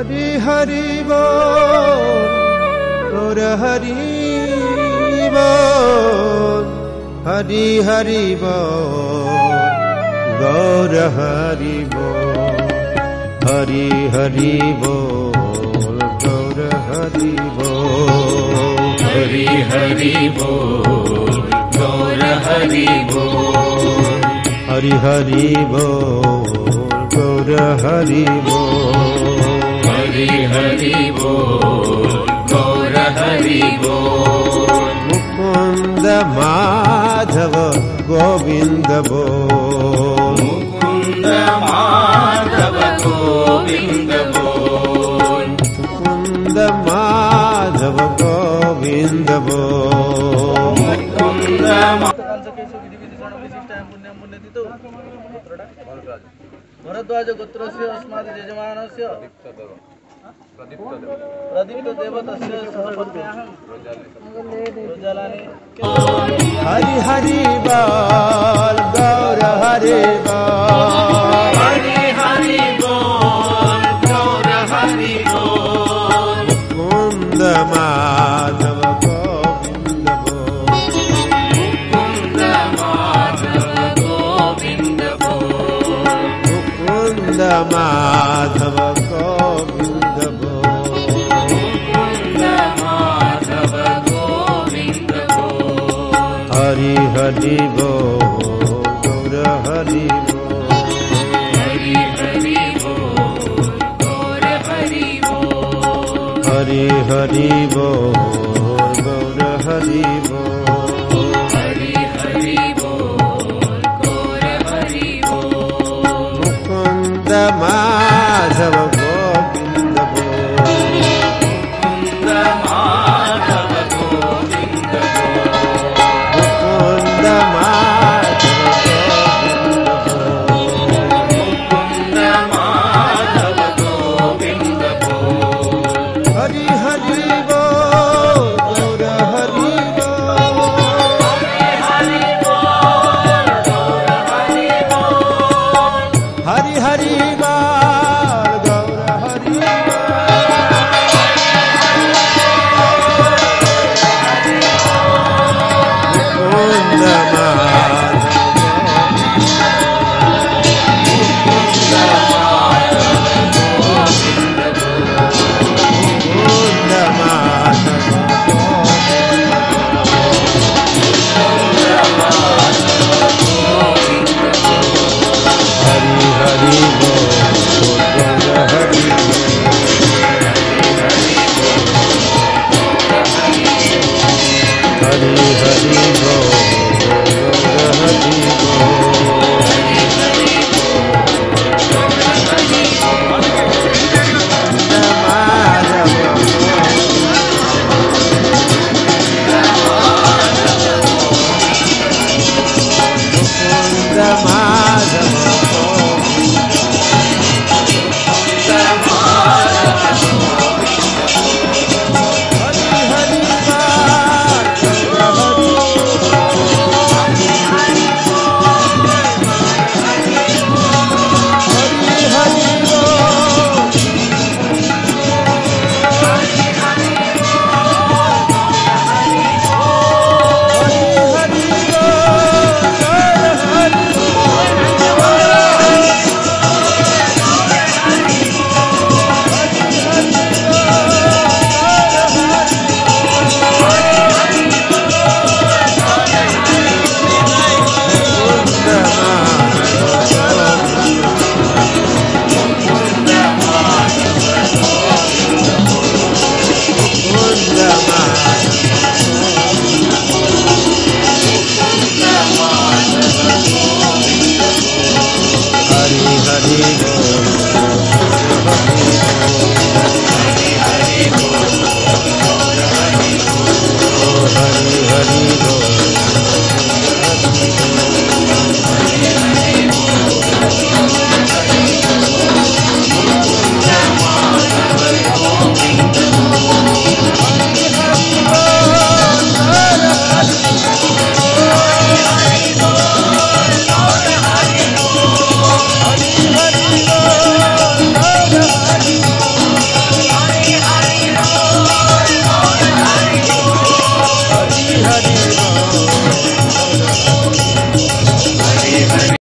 हरि हरि बोल गौर हरि बोल हरि हरि बोल गौर हरि बोल हरि हरि बोल गौर हरि बोल हरि हरि बोल गौर हरि बोल हरि हरि बोल गौर हरि बोल हरि हरि बोल गौर हरि बोल मुकुंद माधव गोविंद बोल मुकुंद माधव गोविंद बोल मुकुंद माधव गोविंद बोल मुकुंद भरद्वाज गोत्रस्य अस्मात् यजमानस्य प्रदीप्त देवतस्य सहपत्न्याः रोजालानि हरि हरि बोल गौर हरि बोल हरि हरि बोल गौर हरि बोल मुकुंद माधव गोविंद बोल मुकुंद माधव गोविंद बोल मुकुंद माधव गोविंद बोल मुकुंद माधव गोविंद बोल हरि हरि बोल गौर हरि बोल हरि हरि बोल गौर हरि बोल हरि हरि बोल गौर हरि बोल हरि हरि बोल गौर हरि बोल मुकुंद माधव गोविंद बोल मुकुंद माधव गोविंद बोल मुकुंद माधव गोविंद बोल मुकुंद माधव गोविंद बोल हरि हरि बोल गौर हरि बोल हरि बोल गौर हरि बोल हरि हरि बोल गौर हरि मुकुंद माधव मुकुंद माधव हरि हरि बोल गौर हरि हरि